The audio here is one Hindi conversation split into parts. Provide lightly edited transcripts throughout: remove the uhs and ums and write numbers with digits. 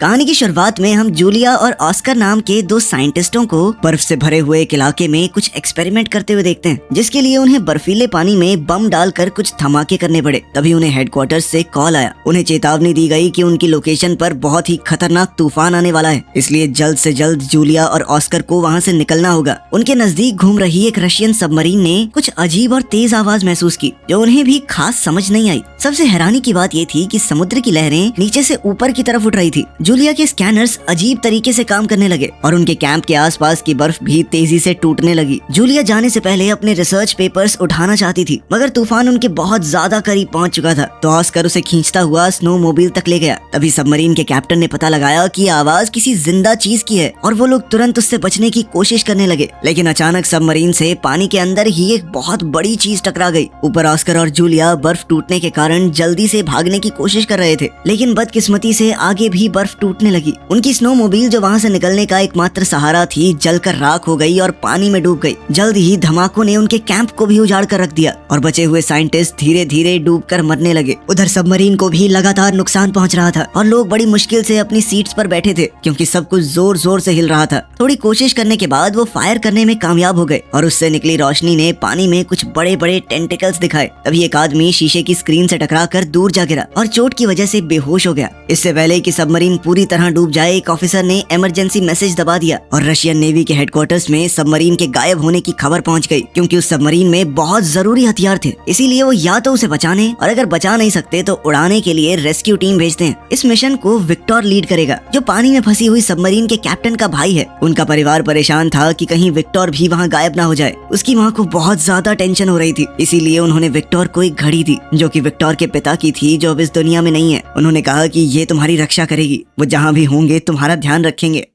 कहानी की शुरुआत में हम जूलिया और ऑस्कर नाम के दो साइंटिस्टों को बर्फ से भरे हुए एक इलाके में कुछ एक्सपेरिमेंट करते हुए देखते हैं, जिसके लिए उन्हें बर्फीले पानी में बम डालकर कुछ धमाके करने पड़े। तभी उन्हें हेडक्वार्टर्स से कॉल आया। उन्हें चेतावनी दी गई कि उनकी लोकेशन पर बहुत ही खतरनाक तूफान आने वाला है, इसलिए जल्द से जल्द जूलिया और ऑस्कर को वहाँ से निकलना होगा। उनके नजदीक घूम रही एक रशियन सबमरीन ने कुछ अजीब और तेज आवाज महसूस की, जो उन्हें भी खास समझ नहीं आई। सबसे हैरानी की बात ये थी कि समुद्र की लहरें नीचे से ऊपर की तरफ उठ रही थी। जूलिया के स्कैनर्स अजीब तरीके से काम करने लगे और उनके कैंप के आसपास की बर्फ भी तेजी से टूटने लगी। जूलिया जाने से पहले अपने रिसर्च पेपर्स उठाना चाहती थी, मगर तूफान उनके बहुत ज्यादा करीब पहुंच चुका था। तो ऑस्कर उसे खींचता हुआ स्नोमोबाइल तक ले गया। तभी सबमरीन के कैप्टन ने पता लगाया कि आवाज किसी जिंदा चीज की है और वो लोग तुरंत उससे बचने की कोशिश करने लगे। लेकिन अचानक सबमरीन से पानी के अंदर ही एक बहुत बड़ी चीज टकरा गई। ऊपर ऑस्कर और जूलिया बर्फ टूटने के कारण जल्दी से भागने की कोशिश कर रहे थे, लेकिन बदकिस्मती से आगे भी बर्फ टूटने लगी। उनकी स्नोमोबाइल जो वहाँ से निकलने का एकमात्र सहारा थी, जलकर राख हो गई और पानी में डूब गई। जल्द ही धमाकों ने उनके कैंप को भी उजाड़ कर रख दिया और बचे हुए साइंटिस्ट धीरे धीरे डूबकर मरने लगे। उधर सबमरीन को भी लगातार नुकसान पहुंच रहा था और लोग बड़ी मुश्किल से अपनी सीट्स पर बैठे थे, क्योंकि सब कुछ जोर जोर से हिल रहा था। थोड़ी कोशिश करने के बाद वो फायर करने में कामयाब हो गए और उससे निकली रोशनी ने पानी में कुछ बड़े बड़े टेंटिकल्स दिखाए। तभी एक आदमी शीशे की स्क्रीन से टकराकर दूर जा गिरा और चोट की वजह से बेहोश हो गया। इससे पहले कि सबमरीन पूरी तरह डूब जाए, एक ऑफिसर ने इमरजेंसी मैसेज दबा दिया और रशियन नेवी के हेडक्वार्टर्स में सबमरीन के गायब होने की खबर पहुंच गई, क्योंकि उस सबमरीन में बहुत जरूरी हथियार थे। इसीलिए वो या तो उसे बचाने और अगर बचा नहीं सकते तो उड़ाने के लिए रेस्क्यू टीम भेजते हैं। इस मिशन को विक्टर लीड करेगा, जो पानी में फंसी हुई सबमरीन के कैप्टन का भाई है। उनका परिवार परेशान था कि कहीं विक्टर भी वहाँ गायब ना हो जाए। उसकी माँ को बहुत ज्यादा टेंशन हो रही थी, इसीलिए उन्होंने विक्टर को एक घड़ी दी, जो कि विक्टर के पिता की थी, जो अब इस दुनिया में नहीं है। उन्होंने कहा कि ये तुम्हारी रक्षा करेगी, वो जहाँ भी होंगे तुम्हारा ध्यान रखेंगे।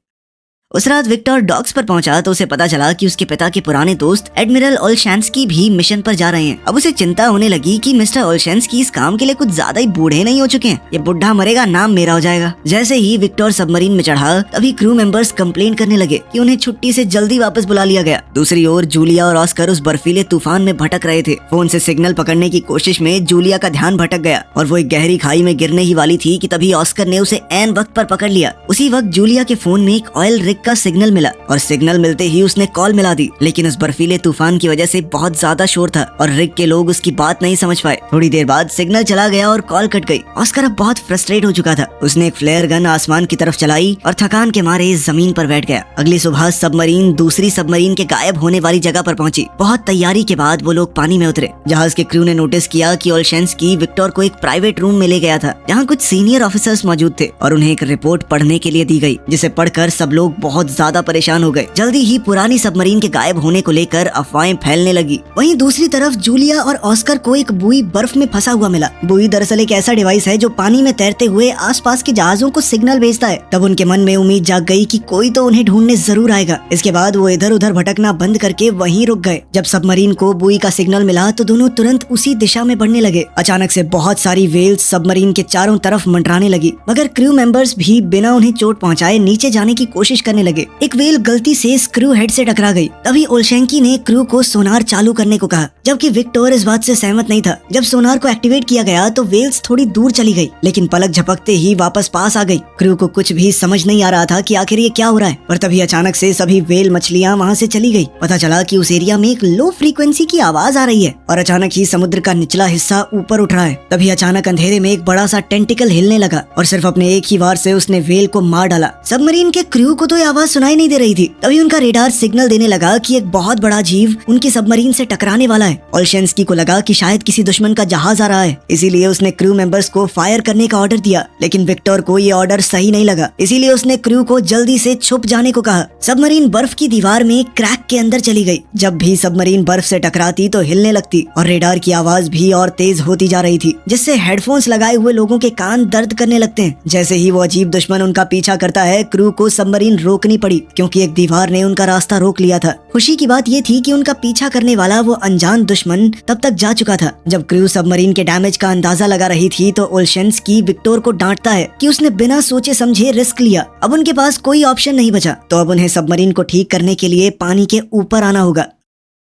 उस रात विक्टर डॉक्स पर पहुंचा तो उसे पता चला कि उसके पिता के पुराने दोस्त एडमिरल ओलशेंस्की भी मिशन पर जा रहे हैं। अब उसे चिंता होने लगी कि मिस्टर ओलशेंस्की इस काम के लिए कुछ ज्यादा ही बूढ़े नहीं हो चुके हैं। ये बुढ़ा मरेगा, नाम मेरा हो जाएगा। जैसे ही विक्टर सबमरीन में चढ़ा, तभी क्रू मेंबर्स कंप्लेन करने लगे कि उन्हें छुट्टी से जल्दी वापस बुला लिया गया। दूसरी ओर जूलिया और ऑस्कर उस बर्फीले तूफान में भटक रहे थे। फोन से सिग्नल पकड़ने की कोशिश में जूलिया का ध्यान भटक गया और वो एक गहरी खाई में गिरने ही वाली थी कि तभी ऑस्कर ने उसे ऐन वक्त पर पकड़ लिया। उसी वक्त जूलिया के फोन में एक ऑयल रिग का सिग्नल मिला और सिग्नल मिलते ही उसने कॉल मिला दी, लेकिन उस बर्फीले तूफान की वजह से बहुत ज्यादा शोर था और रिग के लोग उसकी बात नहीं समझ पाए। थोड़ी देर बाद सिग्नल चला गया और कॉल कट गई। ऑस्कर अब बहुत फ्रस्ट्रेट हो चुका था। उसने एक फ्लेयर गन आसमान की तरफ चलाई और थकान के मारे जमीन पर बैठ गया। अगली सुबह सबमरीन दूसरी सबमरीन के गायब होने वाली जगह पर पहुंची। बहुत तैयारी के बाद वो लोग पानी में उतरे। जहाज के क्रू ने नोटिस किया कि ओलशेंस्की विक्टर को एक प्राइवेट रूम में ले गया था, जहाँ कुछ सीनियर ऑफिसर्स मौजूद थे और उन्हें एक रिपोर्ट पढ़ने के लिए दी गई, जिसे पढ़कर सब लोग बहुत ज्यादा परेशान हो गए। जल्दी ही पुरानी सबमरीन के गायब होने को लेकर अफवाहें फैलने लगी। वहीं दूसरी तरफ जूलिया और ऑस्कर को एक बुई बर्फ में फंसा हुआ मिला। बुई दरअसल एक ऐसा डिवाइस है जो पानी में तैरते हुए आसपास के जहाजों को सिग्नल भेजता है। तब उनके मन में उम्मीद जाग गई कि कोई तो उन्हें ढूंढने जरूर आएगा। इसके बाद वो इधर उधर भटकना बंद करके वहीं रुक गए। जब सबमरीन को बुई का सिग्नल मिला तो दोनों तुरंत उसी दिशा में बढ़ने लगे। अचानक से बहुत सारी वेल्स सबमरीन के चारों तरफ मंडराने लगी, मगर क्रू मेंबर्स भी बिना उन्हें चोट पहुंचाए नीचे जाने की कोशिश करने लगे। एक वेल गलती से स्क्रू हेड से टकरा गई। तभी ओलशेंकी ने क्रू को सोनार चालू करने को कहा, जबकि विक्टर इस बात से सहमत नहीं था। जब सोनार को एक्टिवेट किया गया तो वेल्स थोड़ी दूर चली गई, लेकिन पलक झपकते ही वापस पास आ गई। क्रू को कुछ भी समझ नहीं आ रहा था कि आखिर ये क्या हो रहा है। पर तभी अचानक से सभी वेल मछलियां वहां से चली गई। पता चला कि उस एरिया में एक लो फ्रीक्वेंसी की आवाज आ रही है और अचानक ही समुद्र का निचला हिस्सा ऊपर उठ रहा है। तभी अचानक अंधेरे में एक बड़ा सा टेंटिकल हिलने लगा और सिर्फ अपने एक ही वार से उसने वेल को मार डाला। सबमरीन के क्रू को तो ये आवाज सुनाई नहीं दे रही थी। तभी उनका रेडार सिग्नल देने लगा कि एक बहुत बड़ा जीव उनकी सबमरीन से टकराने वाला है। ओलशेंस्की को लगा कि शायद किसी दुश्मन का जहाज आ रहा है, इसीलिए उसने क्रू मेंबर्स को फायर करने का ऑर्डर दिया। लेकिन विक्टर को ये ऑर्डर सही नहीं लगा, इसीलिए उसने क्रू को जल्दी से छुप जाने को कहा। सबमरीन बर्फ की दीवार में क्रैक के अंदर चली गई। जब भी सबमरीन बर्फ से टकराती तो हिलने लगती और रेडार की आवाज भी और तेज होती जा रही थी, जिससे हेडफोन्स लगाए हुए लोगों के कान दर्द करने लगते हैं। जैसे ही वो अजीब दुश्मन उनका पीछा करता है, क्रू को सबमरीन रोकनी पड़ी, क्योंकि एक दीवार ने उनका रास्ता रोक लिया था। खुशी की बात ये थी कि उनका पीछा करने वाला वो अनजान दुश्मन तब तक जा चुका था। जब क्रू सबमरीन के डैमेज का अंदाजा लगा रही थी तो ओलशेंस्की विक्टर को डांटता है कि उसने बिना सोचे समझे रिस्क लिया। अब उनके पास कोई ऑप्शन नहीं बचा, तो अब उन्हें सबमरीन को ठीक करने के लिए पानी के ऊपर आना होगा।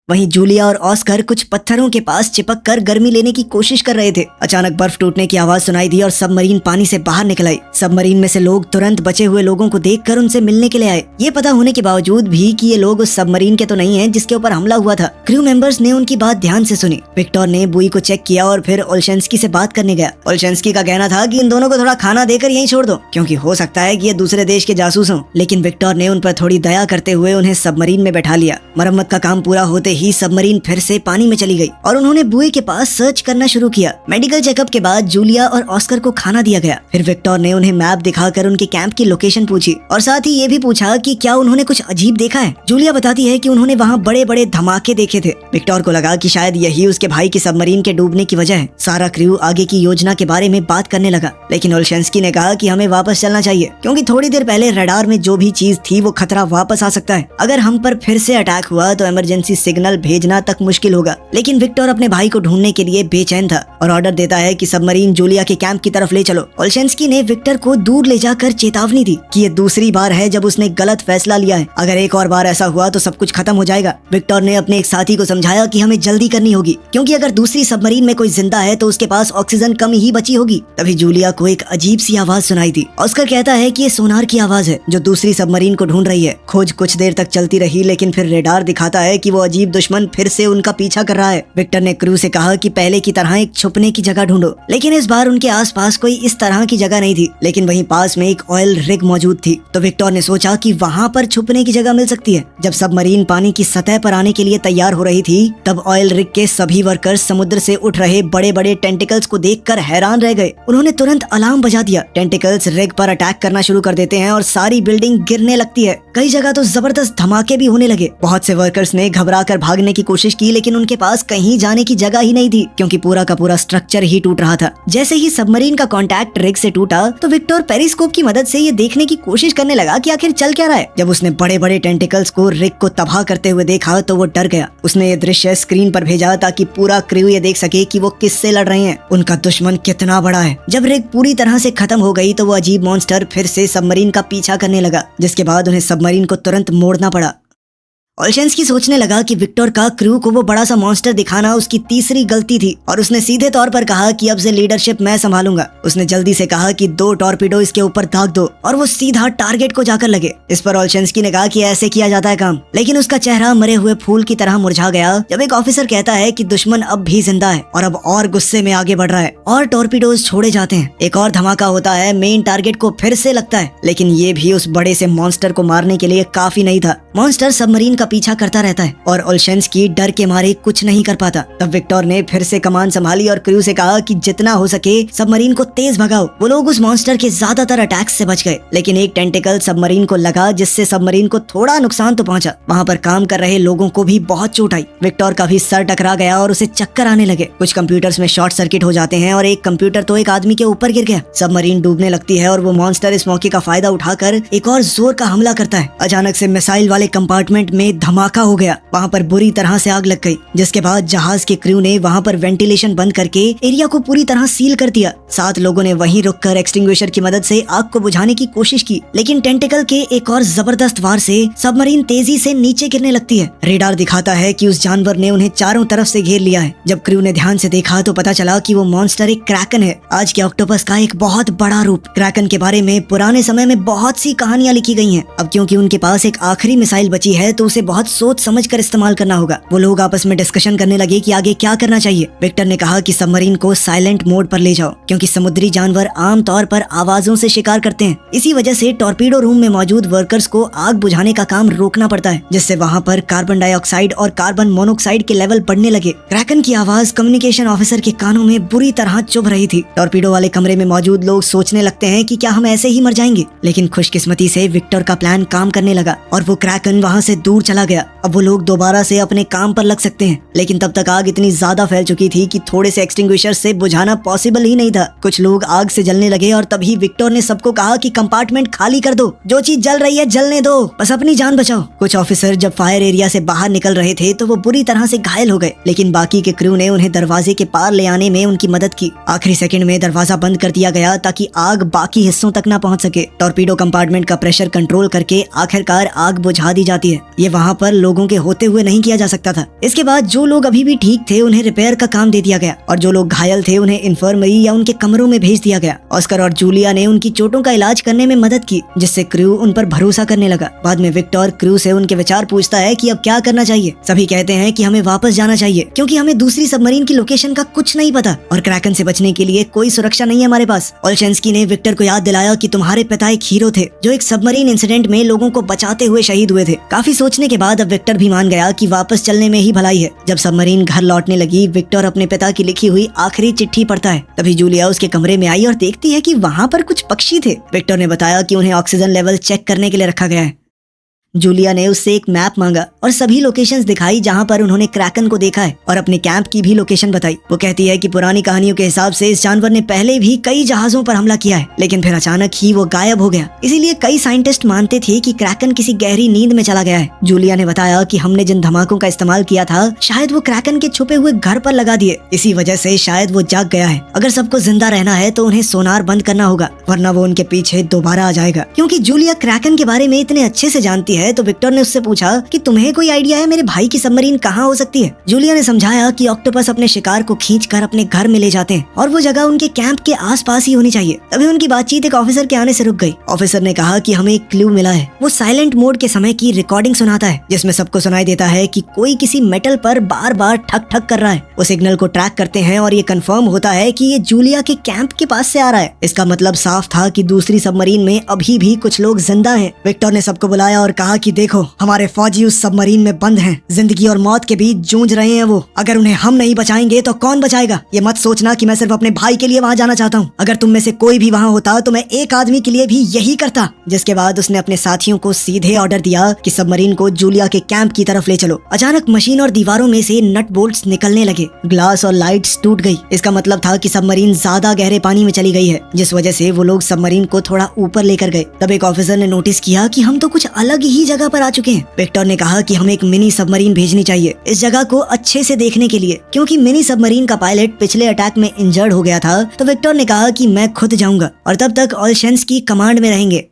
वहीं जूलिया और ऑस्कर कुछ पत्थरों के पास चिपक कर गर्मी लेने की कोशिश कर रहे थे। अचानक बर्फ टूटने की आवाज सुनाई दी और सबमरीन पानी से बाहर निकल आई। सबमरीन में से लोग तुरंत बचे हुए लोगों को देखकर उनसे मिलने के लिए आए। ये पता होने के बावजूद भी कि ये लोग उस सबमरीन के तो नहीं हैं जिसके ऊपर हमला हुआ था। क्रू मेंबर्स ने उनकी बात ध्यान से सुनी। विक्टर ने बुई को चेक किया और फिर ओल्शेंस्की से बात करने गया। ओल्शेंस्की का कहना था कि इन दोनों को थोड़ा खाना देकर यहीं छोड़ दो, क्योंकि हो सकता है कि ये दूसरे देश के जासूस हों। लेकिन विक्टर ने उन पर थोड़ी दया करते हुए उन्हें सबमरीन में बैठा लिया। मरम्मत का काम पूरा होते ही सबमरीन फिर से पानी में चली गई और उन्होंने बुए के पास सर्च करना शुरू किया। मेडिकल चेकअप के बाद जूलिया और ऑस्कर को खाना दिया गया। फिर विक्टर ने उन्हें मैप दिखाकर उनके कैंप की लोकेशन पूछी और साथ ही ये भी पूछा कि क्या उन्होंने कुछ अजीब देखा है। जूलिया बताती है कि उन्होंने वहाँ बड़े बड़े धमाके देखे थे। विक्टर को लगा कि शायद यही उसके भाई की सबमरीन के डूबने की वजह है। सारा क्रू आगे की योजना के बारे में बात करने लगा, लेकिन ओल्शेंस्की ने कहा कि हमें वापस चलना चाहिए, क्योंकि थोड़ी देर पहले रडार में जो भी चीज थी वो खतरा वापस आ सकता है। अगर हम पर फिर से अटैक हुआ तो इमरजेंसी सिग्नल भेजना तक मुश्किल होगा। लेकिन विक्टर अपने भाई को ढूंढने के लिए बेचैन था और ऑर्डर देता है कि सबमरीन जूलिया के कैंप की तरफ ले चलो। ओल्शेंस्की ने विक्टर को दूर ले जाकर चेतावनी दी कि ये दूसरी बार है जब उसने गलत फैसला लिया है। अगर एक और बार ऐसा हुआ तो सब कुछ खत्म हो जाएगा। विक्टर ने अपने एक साथी को समझाया कि हमें जल्दी करनी होगी, क्योंकि अगर दूसरी सबमरीन में कोई जिंदा है तो उसके पास ऑक्सीजन कम ही बची होगी। तभी जूलिया को एक अजीब सी आवाज सुनाई दी। ऑस्कर कहता है कि ये सोनार की आवाज है जो दूसरी सबमरीन को ढूंढ रही है। खोज कुछ देर तक चलती रही, लेकिन फिर रेडार दिखाता है कि वो अजीब दुश्मन फिर से उनका पीछा कर रहा है। विक्टर ने क्रू से कहा कि पहले की तरह एक छुपने की जगह ढूंढो, लेकिन इस बार उनके आसपास कोई इस तरह की जगह नहीं थी। लेकिन वहीं पास में एक ऑयल रिग मौजूद थी, तो विक्टर ने सोचा कि वहाँ पर छुपने की जगह मिल सकती है। जब सबमरीन पानी की सतह पर आने के लिए तैयार हो रही थी, तब ऑयल रिग के सभी वर्कर्स समुद्र से उठ रहे बड़े बड़े टेंटिकल्स को देखकर हैरान रह गए। उन्होंने तुरंत अलार्म बजा दिया। टेंटिकल्स रिग पर अटैक करना शुरू कर देते हैं और सारी बिल्डिंग गिरने लगती है। कई जगह तो जबरदस्त धमाके भी होने लगे। बहुत से वर्कर्स ने घबराकर भागने की कोशिश की, लेकिन उनके पास कहीं जाने की जगह ही नहीं थी, क्योंकि पूरा का पूरा स्ट्रक्चर ही टूट रहा था। जैसे ही सबमरीन का कांटेक्ट रिग से टूटा तो विक्टर पेरिस्कोप की मदद से ये देखने की कोशिश करने लगा कि आखिर चल क्या रहा है। जब उसने बड़े बड़े टेंटिकल्स को रिग को तबाह करते हुए देखा तो वो डर गया। उसने ये दृश्य स्क्रीन पर भेजा ताकि पूरा क्रू ये देख सके कि वो किससे लड़ रहे हैं, उनका दुश्मन कितना बड़ा है। जब रिग पूरी तरह से खत्म हो गई तो वो अजीब मॉन्स्टर फिर से सबमरीन का पीछा करने लगा, जिसके बाद उन्हें सबमरीन को तुरंत मोड़ना पड़ा। ओल्शेंस्की सोचने लगा कि विक्टर का क्रू को वो बड़ा सा मॉन्स्टर दिखाना उसकी तीसरी गलती थी और उसने सीधे तौर पर कहा कि अब से लीडरशिप मैं संभालूंगा। उसने जल्दी से कहा कि 2 टॉर्पीडो इसके ऊपर दाग दो और वो सीधा टारगेट को जाकर लगे। इस पर ओल्शेंस्की ने कहा कि ऐसे किया जाता है काम, लेकिन उसका चेहरा मरे हुए फूल की तरह मुरझा गया जब एक ऑफिसर कहता है कि दुश्मन अब भी जिंदा है और अब और गुस्से में आगे बढ़ रहा है और टॉर्पीडोज छोड़े जाते हैं। एक और धमाका होता है, मेन टारगेट को फिर से लगता है, लेकिन ये भी उस बड़े से मॉन्स्टर को मारने के लिए काफी नहीं था। मॉन्स्टर सबमरीन का पीछा करता रहता है और ओल्शेंस्की डर के मारे कुछ नहीं कर पाता। तब विक्टर ने फिर से कमान संभाली और क्रू से कहा कि जितना हो सके सबमरीन को तेज भगाओ। वो लोग उस मॉन्स्टर के ज्यादातर अटैक्स से बच गए, लेकिन एक टेंटिकल सबमरीन को लगा जिससे सबमरीन को थोड़ा नुकसान तो पहुंचा। वहाँ पर काम कर रहे लोगों को भी बहुत चोट आई। विक्टर का भी सर टकरा गया और उसे चक्कर आने लगे। कुछ कंप्यूटर्स में शॉर्ट सर्किट हो जाते हैं और एक कंप्यूटर तो एक आदमी के ऊपर गिर गया। सबमरीन डूबने लगती है और वो मॉन्स्टर इस मौके का फायदा उठाकर एक और जोर का हमला करता है। अचानक से मिसाइल वाले कंपार्टमेंट में धमाका हो गया। वहाँ पर बुरी तरह से आग लग गई, जिसके बाद जहाज के क्रू ने वहाँ पर वेंटिलेशन बंद करके एरिया को पूरी तरह सील कर दिया। 7 लोगों ने वहीं रुककर एक्सटिंग्विशर की मदद से आग को बुझाने की कोशिश की, लेकिन टेंटिकल के एक और जबरदस्त वार से सबमरीन तेजी से नीचे गिरने लगती है। रेडार दिखाता है कि उस जानवर ने उन्हें चारों तरफ से घेर लिया है। जब क्रू ने ध्यान से देखा तो पता चला कि वो मॉन्स्टर एक क्रैकन है, आज के ऑक्टोपस का एक बहुत बड़ा रूप। क्रैकन के बारे में पुराने समय में बहुत सी कहानियां लिखी गई हैं। अब क्योंकि उनके पास एक आखिरी मिसाइल बची है तो उसे बहुत सोच समझ कर इस्तेमाल करना होगा। वो लोग आपस में डिस्कशन करने लगे कि आगे क्या करना चाहिए। विक्टर ने कहा कि सबमरीन को साइलेंट मोड पर ले जाओ, क्योंकि समुद्री जानवर आमतौर पर आवाजों से शिकार करते हैं। इसी वजह से टॉर्पीडो रूम में मौजूद वर्कर्स को आग बुझाने का काम रोकना पड़ता है, जिससे वहाँ पर कार्बन डाइऑक्साइड और कार्बन मोनोक्साइड के लेवल बढ़ने लगे। क्रैकन की आवाज कम्युनिकेशन ऑफिसर के कानों में बुरी तरह चुभ रही थी। टॉर्पीडो वाले कमरे में मौजूद लोग सोचने लगते हैं कि क्या हम ऐसे ही मर जाएंगे, लेकिन खुशकिस्मती से विक्टर का प्लान काम करने लगा और वो क्रैकन वहाँ से दूर चला गया। अब वो लोग दोबारा से अपने काम पर लग सकते हैं, लेकिन तब तक आग इतनी ज्यादा फैल चुकी थी कि थोड़े से एक्सटिंग्विशर से बुझाना पॉसिबल ही नहीं था। कुछ लोग आग से जलने लगे और तभी विक्टर ने सबको कहा कि कंपार्टमेंट खाली कर दो, जो चीज जल रही है जलने दो, बस अपनी जान बचाओ। कुछ ऑफिसर जब फायर एरिया से बाहर निकल रहे थे तो वो बुरी तरह से घायल हो गए, लेकिन बाकी के क्रू ने उन्हें दरवाजे के पार ले आने में उनकी मदद की। आखिरी सेकंड में दरवाजा बंद कर दिया गया ताकि आग बाकी हिस्सों तक न पहुंच सके। टॉर्पीडो कंपार्टमेंट का प्रेशर कंट्रोल करके आखिरकार आग बुझा दी जाती है। ये वहाँ पर लोगों के होते हुए नहीं किया जा सकता था। इसके बाद जो लोग अभी भी ठीक थे उन्हें रिपेयर का काम दे दिया गया और जो लोग घायल थे उन्हें इन्फर्मरी या उनके कमरों में भेज दिया गया। ऑस्कर और जूलिया ने उनकी चोटों का इलाज करने में मदद की, जिससे क्रू उन पर भरोसा करने लगा। बाद में विक्टर क्रू से उनके विचार पूछता है कि अब क्या करना चाहिए। सभी कहते हैं कि हमें वापस जाना चाहिए क्योंकि हमें दूसरी सबमरीन की लोकेशन का कुछ नहीं पता और क्रैकन से बचने के लिए कोई सुरक्षा नहीं है हमारे पास। ओलशेंस्की ने विक्टर को याद दिलाया कि तुम्हारे पिता एक हीरो थे जो एक सबमरीन इंसिडेंट में लोगों को बचाते हुए शहीद हुए थे। काफी सोचने के बाद अब विक्टर भी मान गया कि वापस चलने में ही भलाई है। जब सबमरीन घर लौटने लगी, विक्टर अपने पिता की लिखी हुई आखिरी चिट्ठी पढ़ता है। तभी जूलिया उसके कमरे में आई और देखती है कि वहाँ पर कुछ पक्षी थे। विक्टर ने बताया कि उन्हें ऑक्सीजन लेवल चेक करने के लिए रखा गया है। जूलिया ने उससे एक मैप मांगा और सभी लोकेशंस दिखाई जहां पर उन्होंने क्रैकन को देखा है और अपने कैंप की भी लोकेशन बताई। वो कहती है कि पुरानी कहानियों के हिसाब से इस जानवर ने पहले भी कई जहाजों पर हमला किया है, लेकिन फिर अचानक ही वो गायब हो गया। इसीलिए कई साइंटिस्ट मानते थे कि क्रैकन किसी गहरी नींद में चला गया है। जूलिया ने बताया कि हमने जिन धमाकों का इस्तेमाल किया था शायद वो क्रैकन के छुपे हुए घर पर लगा दिए, इसी वजह से शायद वो जाग गया है। अगर सबको जिंदा रहना है तो उन्हें सोनार बंद करना होगा, वरना वो उनके पीछे दोबारा आ जाएगा। क्योंकि जूलिया क्रैकन के बारे में इतने अच्छे से जानती है तो विक्टर ने उससे पूछा कि तुम्हें कोई आइडिया है मेरे भाई की सबमरीन कहाँ हो सकती है। जूलिया ने समझाया कि ऑक्टोपस अपने शिकार को खींचकर अपने घर में ले जाते हैं और वो जगह उनके कैंप के आसपास ही होनी चाहिए। तभी उनकी बातचीत एक ऑफिसर के आने से रुक गई। ऑफिसर ने कहा कि हमें एक क्लू मिला है। वो साइलेंट मोड के समय की रिकॉर्डिंग सुनाता है जिसमें सबको सुनाई देता है कि कोई किसी मेटल पर बार बार ठक ठक कर रहा है। वो सिग्नल को ट्रैक करते हैं और ये कंफर्म होता है कि ये जूलिया के कैंप के पास से आ रहा है। इसका मतलब साफ था कि दूसरी सबमरीन में अभी भी कुछ लोग जिंदा हैं। विक्टर ने सबको बुलाया और कहा कि देखो, हमारे फौजी उस सबमरीन में बंद हैं, जिंदगी और मौत के बीच जूझ रहे हैं वो। अगर उन्हें हम नहीं बचाएंगे तो कौन बचाएगा? ये मत सोचना कि मैं सिर्फ अपने भाई के लिए वहाँ जाना चाहता हूँ। अगर तुम में से कोई भी वहाँ होता तो मैं एक आदमी के लिए भी यही करता। जिसके बाद उसने अपने साथियों को सीधे ऑर्डर दिया कि सबमरीन को जूलिया के कैंप की तरफ ले चलो। अचानक मशीन और दीवारों में से नट बोल्ट्स निकलने लगे, ग्लास और लाइट्स टूट गई। इसका मतलब था कि सबमरीन ज्यादा गहरे पानी में चली गई है, जिस वजह से वो लोग सबमरीन को थोड़ा ऊपर लेकर गए। तब एक ऑफिसर ने नोटिस किया कि हम तो कुछ अलग ही जगह पर आ चुके हैं। विक्टर ने कहा कि हमें एक मिनी सबमरीन भेजनी चाहिए इस जगह को अच्छे से देखने के लिए, क्योंकि मिनी सबमरीन का पायलट पिछले अटैक में इंजर्ड हो गया था। तो विक्टर ने कहा कि मैं खुद जाऊंगा और तब तक ओलशेंस्की कमांड में रहेंगे।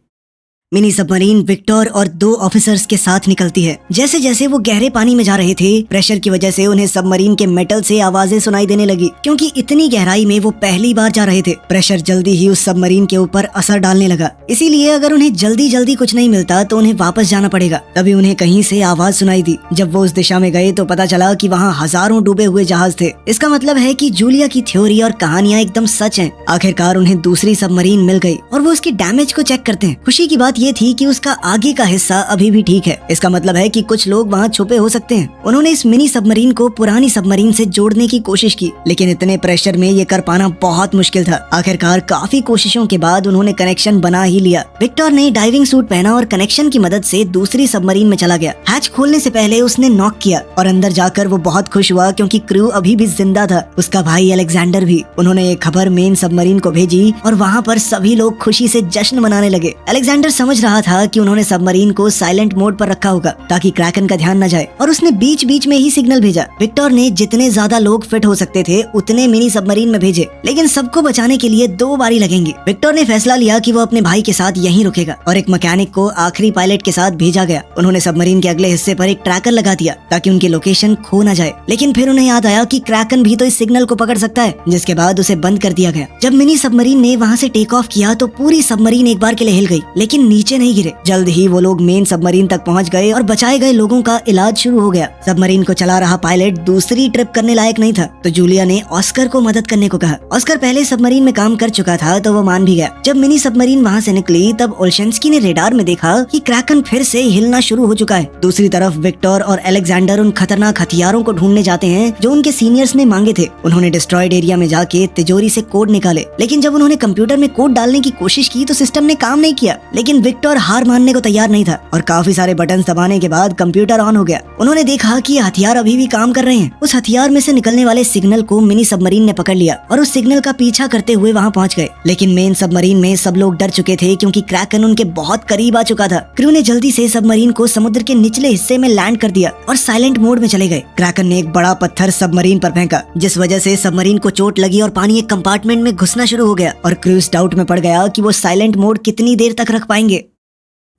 मिनी सबमरीन विक्टर और 2 ऑफिसर्स के साथ निकलती है। जैसे जैसे वो गहरे पानी में जा रहे थे, प्रेशर की वजह से उन्हें सबमरीन के मेटल से आवाजें सुनाई देने लगी, क्योंकि इतनी गहराई में वो पहली बार जा रहे थे। प्रेशर जल्दी ही उस सबमरीन के ऊपर असर डालने लगा, इसीलिए अगर उन्हें जल्दी जल्दी कुछ नहीं मिलता तो उन्हें वापस जाना पड़ेगा। तभी उन्हें कहीं से आवाज सुनाई दी। जब वो उस दिशा में गए तो पता चला कि वहाँ हजारों डूबे हुए जहाज थे। इसका मतलब है कि जूलिया की थ्योरी और कहानियां एकदम सच हैं। आखिरकार उन्हें दूसरी सबमरीन मिल गई और वो उसके डैमेज को चेक करते हैं। खुशी की बात ये थी कि उसका आगे का हिस्सा अभी भी ठीक है। इसका मतलब है कि कुछ लोग वहाँ छुपे हो सकते हैं। उन्होंने इस मिनी सबमरीन को पुरानी सबमरीन से जोड़ने की कोशिश की, लेकिन इतने प्रेशर में ये कर पाना बहुत मुश्किल था। आखिरकार काफी कोशिशों के बाद उन्होंने कनेक्शन बना ही लिया। विक्टर ने डाइविंग सूट पहना और कनेक्शन की मदद से दूसरी सबमरीन में चला गया। हैच खोलने से पहले उसने नॉक किया और अंदर जाकर वो बहुत खुश हुआ क्योंकि क्रू अभी भी जिंदा था, उसका भाई अलेक्जेंडर भी। उन्होंने एक खबर मेन सबमरीन को भेजी और वहाँ पर सभी लोग खुशी से जश्न मनाने लगे। अलेक्जेंडर समझ रहा था कि उन्होंने सबमरीन को साइलेंट मोड पर रखा होगा ताकि क्रैकन का ध्यान न जाए, और उसने बीच बीच में ही सिग्नल भेजा। विक्टर ने जितने ज्यादा लोग फिट हो सकते थे उतने मिनी सबमरीन में भेजे, लेकिन सबको बचाने के लिए 2 बारी लगेंगी। विक्टर ने फैसला लिया कि वो अपने भाई के साथ यहीं रुकेगा और एक मैकेनिक को आखिरी पायलट के साथ भेजा गया। उन्होंने सबमरीन के अगले हिस्से पर एक ट्रैकर लगा दिया ताकि उनकी लोकेशन खो न जाए, लेकिन फिर उन्हें याद आया कि क्रैकन भी तो इस सिग्नल को पकड़ सकता है, जिसके बाद उसे बंद कर दिया गया। जब मिनी सबमरीन ने वहाँ से टेक ऑफ किया तो पूरी सबमरीन एक बार के लिए हिल गई, लेकिन नीचे नहीं गिरे। जल्द ही वो लोग मेन सबमरीन तक पहुंच गए और बचाए गए लोगों का इलाज शुरू हो गया। सबमरीन को चला रहा पायलट दूसरी ट्रिप करने लायक नहीं था, तो जूलिया ने ऑस्कर को मदद करने को कहा। ऑस्कर पहले सबमरीन में काम कर चुका था तो वो मान भी गया। जब मिनी सबमरीन वहाँ से निकली तब ओलशेंस्की ने रेडार में देखा कि क्रैकन फिर से हिलना शुरू हो चुका है। दूसरी तरफ विक्टर और अलेक्जेंडर उन खतरनाक हथियारों को ढूंढने जाते हैं जो उनके सीनियर्स ने मांगे थे। उन्होंने डिस्ट्रॉयड एरिया में जाके तिजोरी से कोड निकाले, लेकिन जब उन्होंने कंप्यूटर में कोड डालने की कोशिश की तो सिस्टम ने काम नहीं किया। लेकिन विक्टर हार मानने को तैयार नहीं था और काफी सारे बटन दबाने के बाद कंप्यूटर ऑन हो गया। उन्होंने देखा कि हथियार अभी भी काम कर रहे हैं। उस हथियार में से निकलने वाले सिग्नल को मिनी सबमरीन ने पकड़ लिया और उस सिग्नल का पीछा करते हुए वहाँ पहुँच गए। लेकिन मेन सबमरीन में सब लोग डर चुके थे क्योंकि क्रैकन उनके बहुत करीब आ चुका था। क्रू ने जल्दी से सबमरीन को समुद्र के निचले हिस्से में लैंड कर दिया और साइलेंट मोड में चले गए। क्रैकन ने एक बड़ा पत्थर सबमरीन पर फेंका, जिस वजह से सबमरीन को चोट लगी और पानी एक कंपार्टमेंट में घुसना शुरू हो गया और क्रू इस डाउट में पड़ गया कि वो साइलेंट मोड कितनी देर तक रख पाएंगे।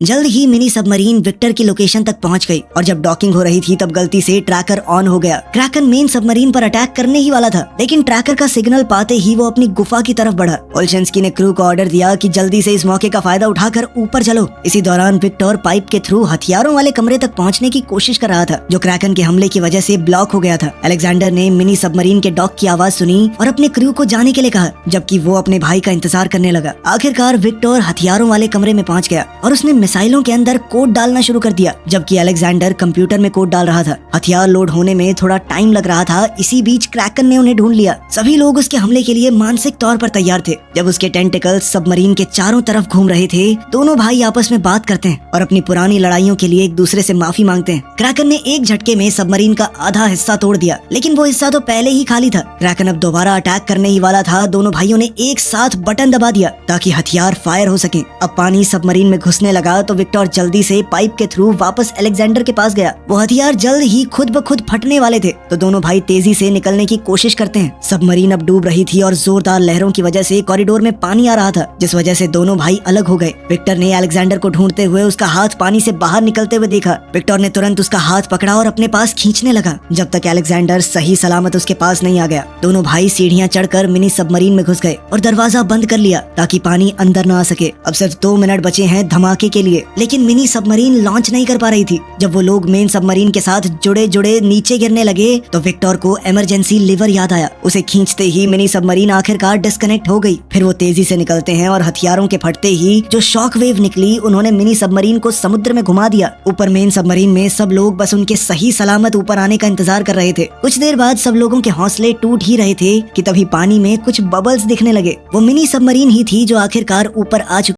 जल्द ही मिनी सबमरीन विक्टर की लोकेशन तक पहुंच गई और जब डॉकिंग हो रही थी तब गलती से ट्रैकर ऑन हो गया। क्रैकन मेन सबमरीन पर अटैक करने ही वाला था, लेकिन ट्रैकर का सिग्नल पाते ही वो अपनी गुफा की तरफ बढ़ा। ओल्शेंस्की ने क्रू को ऑर्डर दिया कि जल्दी से इस मौके का फायदा उठाकर ऊपर चलो। इसी दौरान विक्टर पाइप के थ्रू हथियारों वाले कमरे तक पहुंचने की कोशिश कर रहा था, जो क्रैकन के हमले की वजह से ब्लॉक हो गया था। अलेक्जेंडर ने मिनी सबमरीन के डॉक की आवाज सुनी और अपने क्रू को जाने के लिए कहा, जबकि वो अपने भाई का इंतजार करने लगा। आखिरकार विक्टर हथियारों वाले कमरे में पहुंच गया और उसने मिसाइलों के अंदर कोड डालना शुरू कर दिया, जबकि अलेक्जेंडर कंप्यूटर में कोड डाल रहा था। हथियार लोड होने में थोड़ा टाइम लग रहा था। इसी बीच क्रैकन ने उन्हें ढूंढ लिया। सभी लोग उसके हमले के लिए मानसिक तौर पर तैयार थे। जब उसके टेंटिकल्स सबमरीन के चारों तरफ घूम रहे थे, दोनों भाई आपस में बात करते हैं और अपनी पुरानी लड़ाइयों के लिए एक दूसरे से माफी मांगते हैं। क्रैकन ने एक झटके में सबमरीन का आधा हिस्सा तोड़ दिया, लेकिन वो हिस्सा तो पहले ही खाली था। क्रैकन अब दोबारा अटैक करने ही वाला था। दोनों भाइयों ने एक साथ बटन दबा दिया ताकि हथियार फायर हो सके। अब पानी सबमरीन में घुसने लगा तो विक्टर जल्दी से पाइप के थ्रू वापस अलेक्जेंडर के पास गया। वो हथियार जल्द ही खुद ब खुद फटने वाले थे, तो दोनों भाई तेजी से निकलने की कोशिश करते हैं। सबमरीन अब डूब रही थी और जोरदार लहरों की वजह से कॉरिडोर में पानी आ रहा था, जिस वजह से दोनों भाई अलग हो गए। विक्टर ने अलेक्जेंडर को ढूंढते हुए उसका हाथ पानी से बाहर निकलते हुए देखा। विक्टर ने तुरंत उसका हाथ पकड़ा और अपने पास खींचने लगा, जब तक अलेक्जेंडर सही सलामत उसके पास नहीं आ गया। दोनों भाई सीढ़ियां चढ़कर मिनी सबमरीन में घुस गए और दरवाजा बंद कर लिया ताकि पानी अंदर न आ सके। अब सिर्फ 2 मिनट बचे हैं धमाके के लिए, लेकिन मिनी सबमरीन लॉन्च नहीं कर पा रही थी। जब वो लोग मेन सबमरीन के साथ जुड़े जुड़े नीचे गिरने लगे तो विक्टर को इमरजेंसी लीवर याद आया। उसे खींचते ही मिनी सबमरीन आखिरकार डिस्कनेक्ट हो गई। फिर वो तेजी से निकलते हैं और हथियारों के फटते ही जो शॉक वेव निकली, उन्होंने मिनी सबमरीन को समुद्र में घुमा दिया। ऊपर मेन सबमरीन में सब लोग बस उनके सही सलामत ऊपर आने का इंतजार कर रहे थे। कुछ देर बाद सब लोगों के हौसले टूट ही रहे थे कि तभी पानी में कुछ बबल्स दिखने लगे। वो मिनी सबमरीन ही थी जो आखिरकार ऊपर आ चुकी